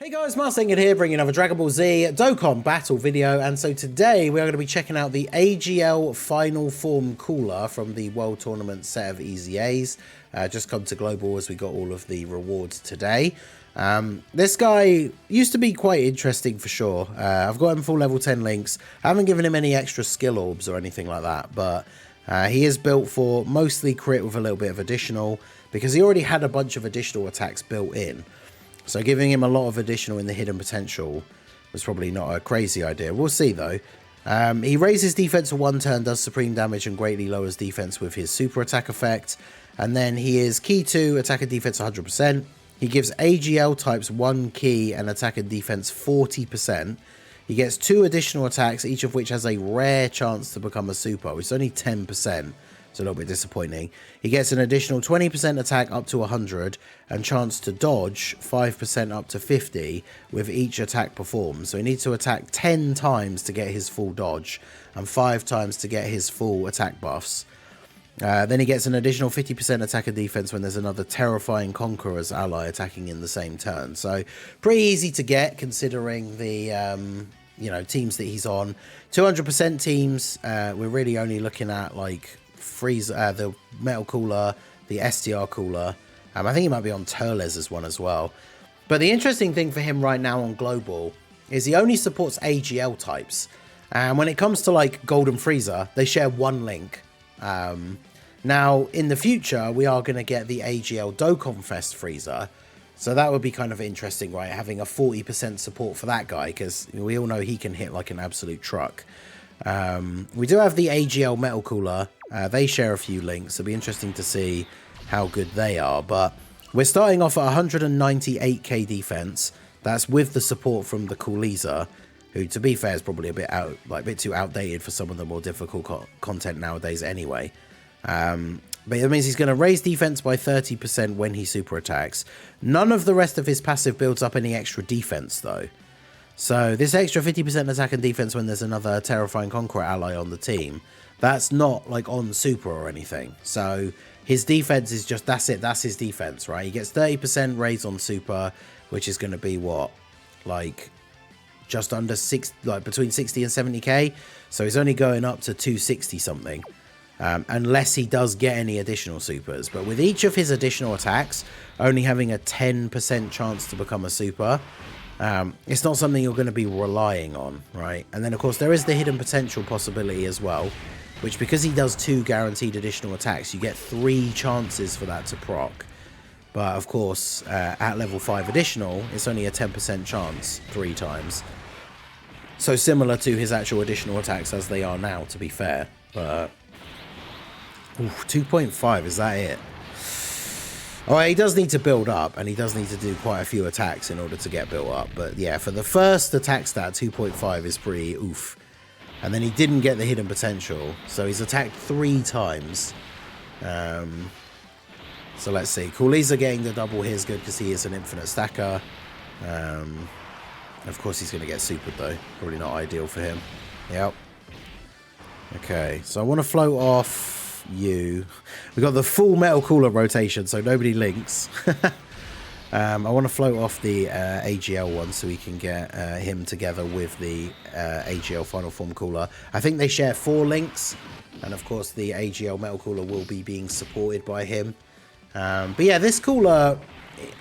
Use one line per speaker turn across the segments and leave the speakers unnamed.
Hey guys, Marsinged here, bringing another Dragon Ball Z Dokkan battle video, and so today we are going to be checking out the AGL Final Form Cooler from the World Tournament set of EZA'S. Just come to Global as we got all of the rewards today. This guy used to be quite interesting for sure. I've got him full level 10 links. I haven't given him any extra skill orbs or anything like that, but he is built for mostly crit with a little bit of additional, because he already had a bunch of additional attacks built in. So giving him a lot of additional in the hidden potential was probably not a crazy idea. We'll see though. He raises defense for 1 turn, does supreme damage, and greatly lowers defense with his super attack effect. And then he is key to attack and defense 100%. He gives AGL types 1 key and attack and defense 40%. He gets 2 additional attacks, each of which has a rare chance to become a super, which is only 10%. It's a little bit disappointing. He gets an additional 20% attack up to 100 and chance to dodge 5% up to 50 with each attack performed. So he needs to attack 10 times to get his full dodge and 5 times to get his full attack buffs. Then he gets an additional 50% attack and defense when there's another terrifying Conqueror's ally attacking in the same turn. So pretty easy to get considering the teams that he's on. 200% teams, we're really only looking at like the Metal Cooler, the STR Cooler. I think he might be on Turles' one as well. But the interesting thing for him right now on Global is he only supports AGL types. And when it comes to like Golden Frieza, they share 1 link. Now, in the future, we are going to get the AGL Dokkan Fest Frieza. So that would be kind of interesting, right? Having a 40% support for that guy, because we all know he can hit like an absolute truck. We do have the AGL Metal Cooler. They share a few links. It'll be interesting to see how good they are. But we're starting off at 198k defense. That's with the support from the Cooliza, who, to be fair, is probably a bit too outdated for some of the more difficult content nowadays anyway. But it means he's going to raise defense by 30% when he super attacks. None of the rest of his passive builds up any extra defense though. So this extra 50% attack and defense when there's another terrifying Conqueror ally on the team, that's not like on super or anything. So his defense is just, that's it, that's his defense, right? He gets 30% raise on super, which is going to be what, like just under between 60 and 70k. So he's only going up to 260 something, unless he does get any additional supers. But with each of his additional attacks only having a 10% chance to become a super, it's not something you're going to be relying on, right? And then of course there is the hidden potential possibility as well, which, because he does 2 guaranteed additional attacks, you get 3 chances for that to proc. But of course at level 5 additional, it's only a 10% chance 3 times. So similar to his actual additional attacks as they are now, to be fair. But 2.5, is that it? Oh, he does need to build up, and he does need to do quite a few attacks in order to get built up. But yeah, for the first attack stat, 2.5 is pretty oof. And then he didn't get the hidden potential, so he's attacked 3 times. So let's see. Cooliza getting the double here is good because he is an infinite stacker. Of course he's going to get supered though. Probably not ideal for him. Yep. Okay, so I want to float off you. We got the full Metal Cooler rotation, so nobody links. I want to float off the AGL one so we can get him together with the AGL Final Form Cooler. I think they share 4 links, and of course the AGL Metal Cooler will be being supported by him. But yeah, this cooler,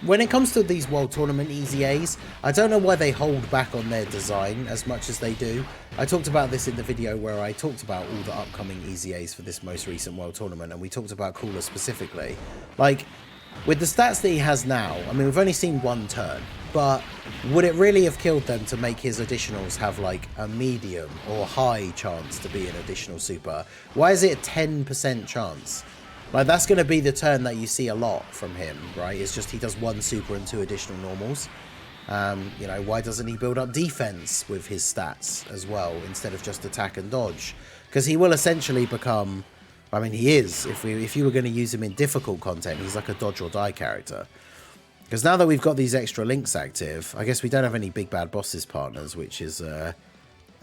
when it comes to these World Tournament EZA'S, I don't know why they hold back on their design as much as they do. I talked about this in the video where I talked about all the upcoming EZA'S for this most recent World Tournament, and we talked about Cooler specifically. Like, with the stats that he has now, I mean, we've only seen 1 turn, but would it really have killed them to make his additionals have like a medium or high chance to be an additional super? Why is it a 10% chance? Like, that's going to be the turn that you see a lot from him, right? It's just he does 1 super and 2 additional normals. Why doesn't he build up defense with his stats as well instead of just attack and dodge? Because he will essentially become, I mean, he is, if you were going to use him in difficult content, he's like a dodge or die character. Because now that we've got these extra links active, I guess we don't have any big bad bosses partners, which is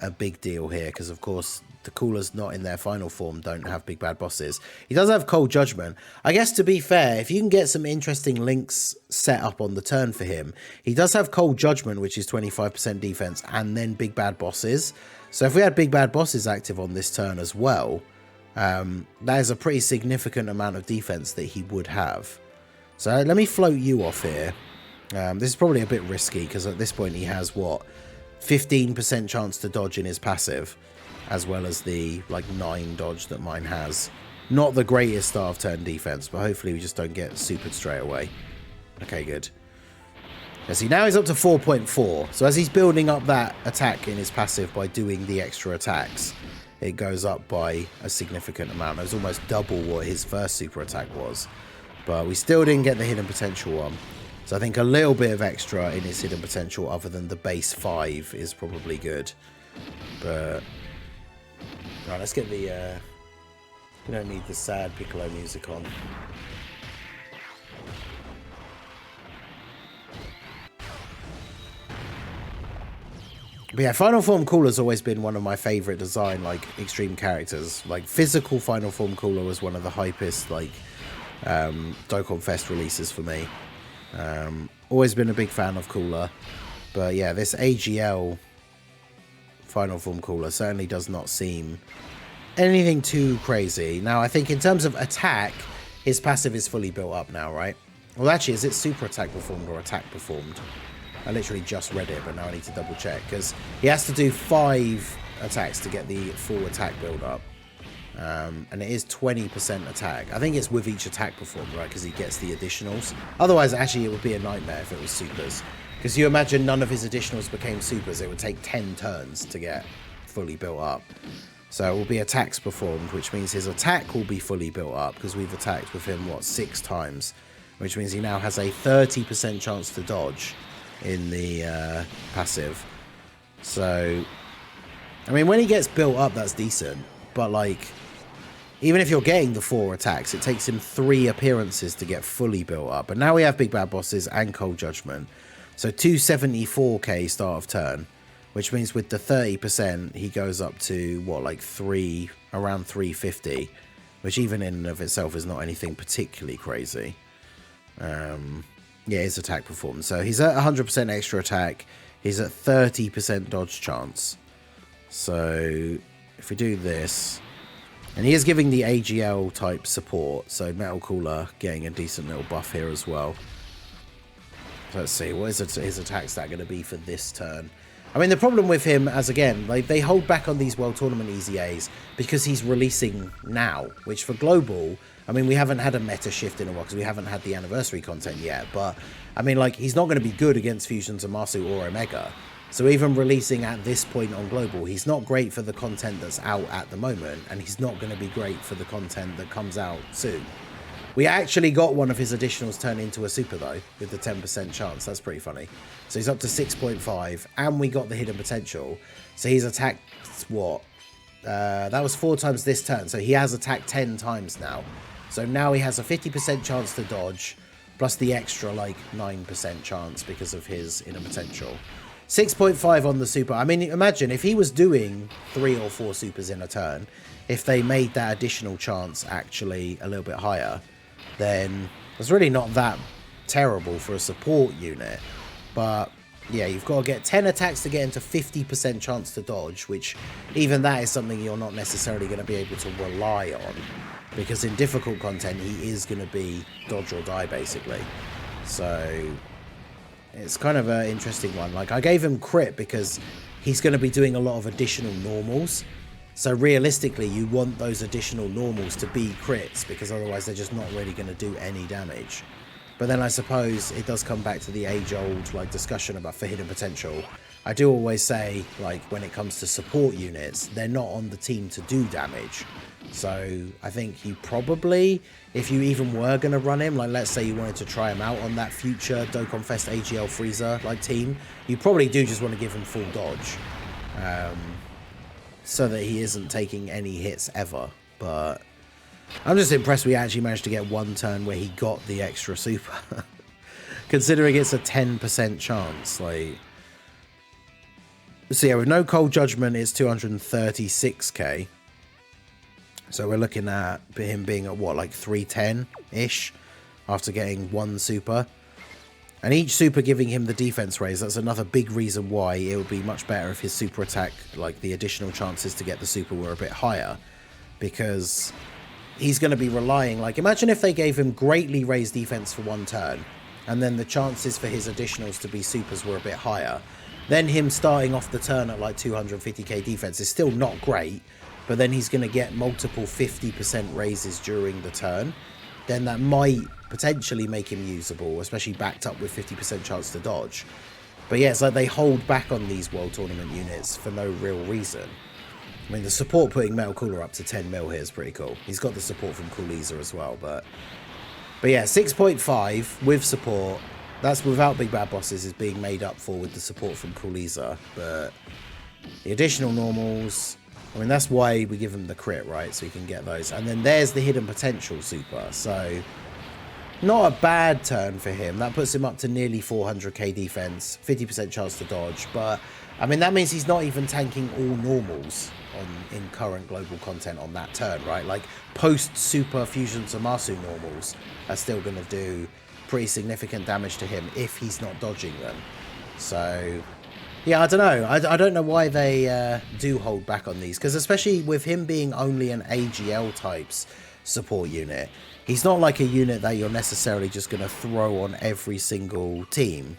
a big deal here because, of course, the coolers not in their final form don't have big bad bosses. He does have Cold Judgment. I guess, to be fair, if you can get some interesting links set up on the turn for him, he does have Cold Judgment, which is 25% defense, and then big bad bosses. So if we had big bad bosses active on this turn as well, that is a pretty significant amount of defense that he would have. So let me float you off here. This is probably a bit risky because at this point he has, what, 15% chance to dodge in his passive, as well as the, like, 9 dodge that mine has. Not the greatest start of turn defense, but hopefully we just don't get supered straight away. Okay, good. Yeah, see, now he's up to 4.4. So as he's building up that attack in his passive by doing the extra attacks, it goes up by a significant amount. It was almost double what his first super attack was. But we still didn't get the hidden potential one. So I think a little bit of extra in his hidden potential other than the base 5 is probably good. But right, let's get the we don't need the sad Piccolo music on. But yeah, Final Form Cooler's always been one of my favourite design, like, extreme characters. Like, physical Final Form Cooler was one of the hypest, like, Dokkan Fest releases for me. Always been a big fan of Cooler. But yeah, this AGL Final Form Cooler certainly does not seem anything too crazy. Now, I think in terms of attack, his passive is fully built up now, right? Well, actually, is it super attack performed or attack performed? I literally just read it, but now I need to double check because he has to do 5 attacks to get the full attack build up. And it is 20% attack. I think it's with each attack performed, right? Because he gets the additionals. Otherwise, actually, it would be a nightmare if it was supers. Because you imagine none of his additionals became supers. It would take 10 turns to get fully built up. So it will be attacks performed, which means his attack will be fully built up because we've attacked with him, what, 6 times. Which means he now has a 30% chance to dodge in the passive. So, I mean, when he gets built up, that's decent. But, like, even if you're getting the 4 attacks, it takes him 3 appearances to get fully built up. And now we have Big Bad Bosses and Cold Judgment. So 274k start of turn, which means with the 30%, he goes up to, what, like around 350, which even in and of itself is not anything particularly crazy. Yeah, his attack performance. So he's at 100% extra attack. He's at 30% dodge chance. So if we do this, and he is giving the AGL type support, so Metal Cooler getting a decent little buff here as well. Let's see, what is his attack stat going to be for this turn? I mean, the problem with him, as again, like, they hold back on these World Tournament EZA'S because he's releasing now, which for Global, I mean, we haven't had a meta shift in a while because we haven't had the anniversary content yet, but, I mean, like, he's not going to be good against Fusions, Zamasu, or Omega. So even releasing at this point on Global, he's not great for the content that's out at the moment, and he's not going to be great for the content that comes out soon. We actually got one of his additionals turned into a super, though, with the 10% chance. That's pretty funny. So he's up to 6.5, and we got the hidden potential. So he's attacked, what? That was 4 times this turn, so he has attacked 10 times now. So now he has a 50% chance to dodge, plus the extra, like, 9% chance because of his hidden potential. 6.5 on the super. I mean, imagine if he was doing 3 or 4 supers in a turn, if they made that additional chance actually a little bit higher, then it's really not that terrible for a support unit. But yeah, you've got to get 10 attacks to get into 50% chance to dodge, which even that is something you're not necessarily going to be able to rely on, because in difficult content he is going to be dodge or die basically. So it's kind of an interesting one. Like, I gave him crit because he's going to be doing a lot of additional normals. So realistically, you want those additional normals to be crits, because otherwise they're just not really going to do any damage. But then I suppose it does come back to the age-old, like, discussion about for hidden potential. I do always say, like, when it comes to support units, they're not on the team to do damage. So I think you probably, if you even were going to run him, like, let's say you wanted to try him out on that future Dokkan Fest AGL Freezer, like, team, you probably do just want to give him full dodge. So that he isn't taking any hits ever. But I'm just impressed we actually managed to get one turn where he got the extra super. Considering it's a 10% chance, like, So yeah, with no Cold Judgment, it's 236k. So we're looking at him being at what, like 310-ish after getting one super. And each super giving him the defense raise. That's another big reason why it would be much better if his super attack, like the additional chances to get the super, were a bit higher. Because he's going to be relying, like, imagine if they gave him greatly raised defense for one turn, and then the chances for his additionals to be supers were a bit higher. Then him starting off the turn at like 250k defense is still not great, but then he's going to get multiple 50% raises during the turn. Then that might potentially make him usable, especially backed up with 50% chance to dodge. But yeah, it's like they hold back on these World Tournament units for no real reason. I mean, the support putting Metal Cooler up to 10 mil here is pretty cool. He's got the support from Cool EZA as well, but yeah, 6.5 with support. That's without Big Bad Bosses, is being made up for with the support from Cool EZA. But the additional normals, I mean, that's why we give him the crit, right? So he can get those. And then there's the hidden potential super. So not a bad turn for him. That puts him up to nearly 400k defense, 50% chance to dodge. But I mean, that means he's not even tanking all normals in current global content on that turn, right? Like post super Fusion Zamasu normals are still going to do pretty significant damage to him if he's not dodging them. So yeah, I don't know. I don't know why they do hold back on these, because especially with him being only an AGL types support unit, he's not like a unit that you're necessarily just going to throw on every single team,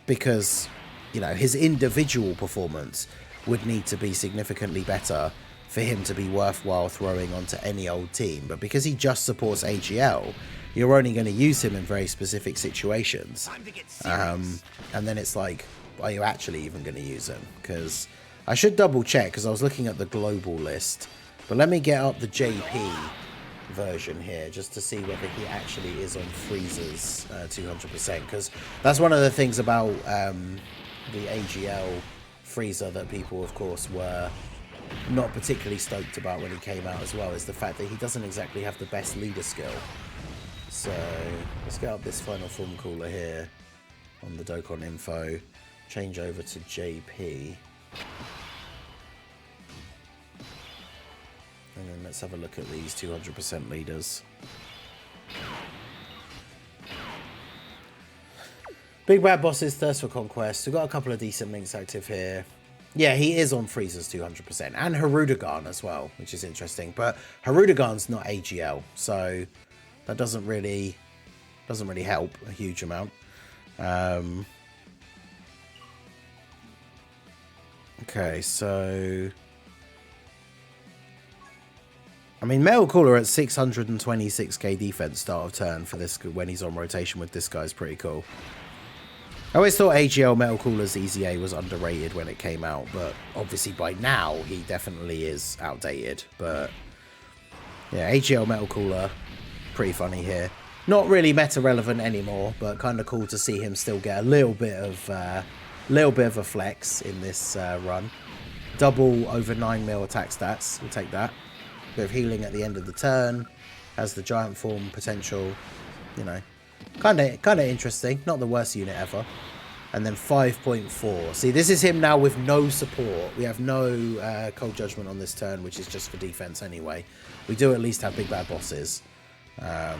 because, you know, his individual performance would need to be significantly better for him to be worthwhile throwing onto any old team. But because he just supports AGL, you're only going to use him in very specific situations. And then it's like, are you actually even going to use him? Because I should double check, because I was looking at the global list. But let me get up the JP version here just to see whether he actually is on Freezer's 200%. Because that's one of the things about the AGL Freezer that people, of course, were not particularly stoked about when he came out as well, is the fact that he doesn't exactly have the best leader skill. So let's get up this final form cooler here on the Dokkan info, change over to JP, and then let's have a look at these 200% leaders. Big Bad Bosses, Thirst for Conquest. We've got a couple of decent links active here. Yeah, he is on Freezer's 200%, and Harudagan as well, which is interesting. But Harudagan's not AGL, so that doesn't really help a huge amount. Okay, so I mean, Metal Cooler at 626k defense start of turn for this when he's on rotation with this guy is pretty cool. I always thought AGL Metal Cooler's EZA was underrated when it came out, but obviously by now he definitely is outdated. But yeah, AGL Metal Cooler, pretty funny here. Not really meta relevant anymore, but kind of cool to see him still get a little bit of a flex in this run. Double over 9 mil attack stats, we'll take that. Bit of healing at the end of the turn, has the giant form potential, you know. Kind of interesting. Not the worst unit ever. And then 5.4. See, this is him now with no support. We have no Cold Judgment on this turn, which is just for defense anyway. We do at least have Big Bad Bosses. But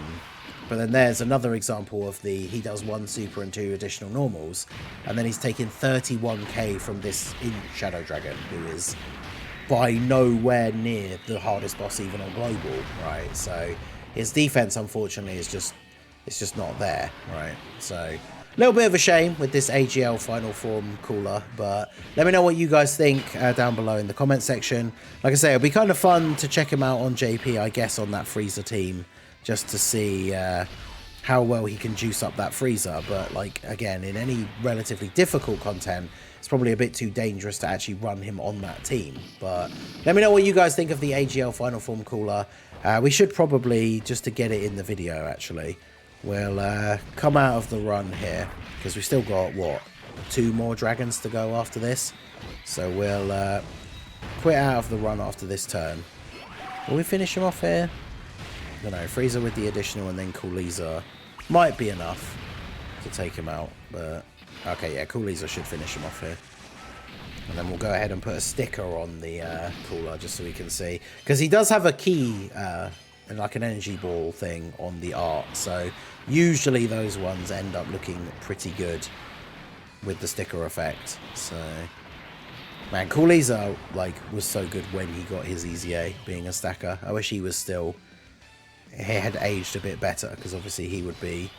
then there's another example of he does one super and 2 additional normals. And then he's taking 31k from this Shadow Dragon, who is by nowhere near the hardest boss even on global, right? So his defense, unfortunately, is just... it's just not there, right? So a little bit of a shame with this AGL final form cooler, but let me know what you guys think down below in the comment section. Like I say, it'll be kind of fun to check him out on JP, I guess, on that Freezer team, just to see how well he can juice up that Freezer. But like, again, in any relatively difficult content, it's probably a bit too dangerous to actually run him on that team. But let me know what you guys think of the AGL final form cooler. We should probably, just to get it in the video actually, we'll come out of the run here, because we've still got, what, 2 more dragons to go after this. So we'll quit out of the run after this turn. Will we finish him off here? I don't know, Freezer with the additional and then Cool EZA might be enough to take him out, but Okay, yeah, Cool EZA should finish him off here. And then we'll go ahead and put a sticker on the cooler just so we can see. Because he does have a key, like an energy ball thing on the art. So usually those ones end up looking pretty good with the sticker effect. So, man, Cool EZA, like, was so good when he got his EZA being a stacker. I wish he was still... He had aged a bit better, because obviously he would be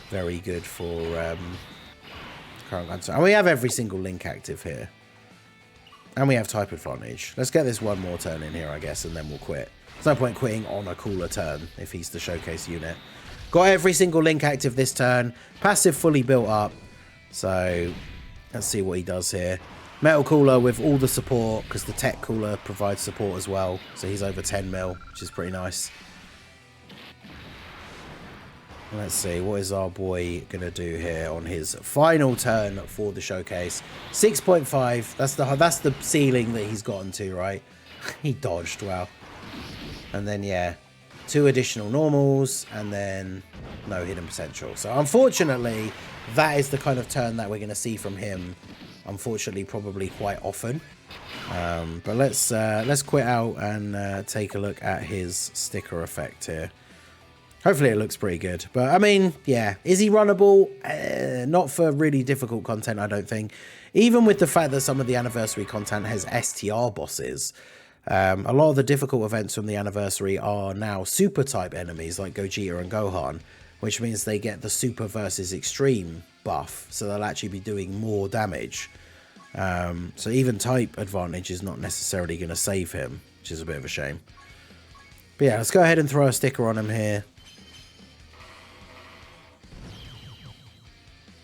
very good for current guns. And we have every single link active here. And we have type advantage. Let's get this one more turn in here, I guess, and then we'll quit. There's no point quitting on a cooler turn if he's the showcase unit. Got every single link active this turn. Passive fully built up. So, let's see what he does here. Metal cooler with all the support, because the tech cooler provides support as well. So he's over 10 mil, which is pretty nice. Let's see, what is our boy going to do here on his final turn for the showcase? 6.5, that's the ceiling that he's gotten to, right? He dodged, wow. And then, yeah, 2 additional normals, and then no hidden potential. So, unfortunately, that is the kind of turn that we're going to see from him, unfortunately, probably quite often. But let's quit out and take a look at his sticker effect here. Hopefully it looks pretty good. But, I mean, yeah. Is he runnable? Not for really difficult content, I don't think. Even with the fact that some of the anniversary content has STR bosses, a lot of the difficult events from the anniversary are now super type enemies like Gogeta and Gohan, which means they get the super versus extreme buff. So they'll actually be doing more damage. So even type advantage is not necessarily going to save him, which is a bit of a shame. But yeah, let's go ahead and throw a sticker on him here.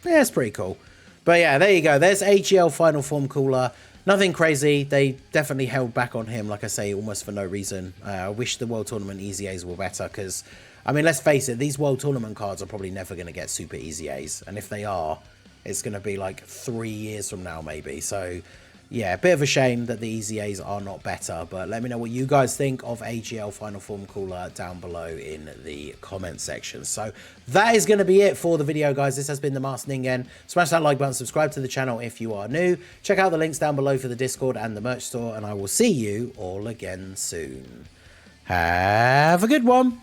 Yeah, it's pretty cool. But yeah, there you go. There's AGL Final Form Cooler. Nothing crazy. They definitely held back on him, like I say, almost for no reason. I wish the World Tournament EZAs were better because, I mean, let's face it, these World Tournament cards are probably never going to get Super EZAs. And if they are, it's going to be like 3 years from now, maybe. So, yeah, a bit of a shame that the EZAs are not better. But let me know what you guys think of AGL Final Form Cooler down below in the comment section. So that is going to be it for the video, guys. This has been the Masked Ningen. Smash that like button, subscribe to the channel if you are new. Check out the links down below for the Discord and the merch store. And I will see you all again soon. Have a good one.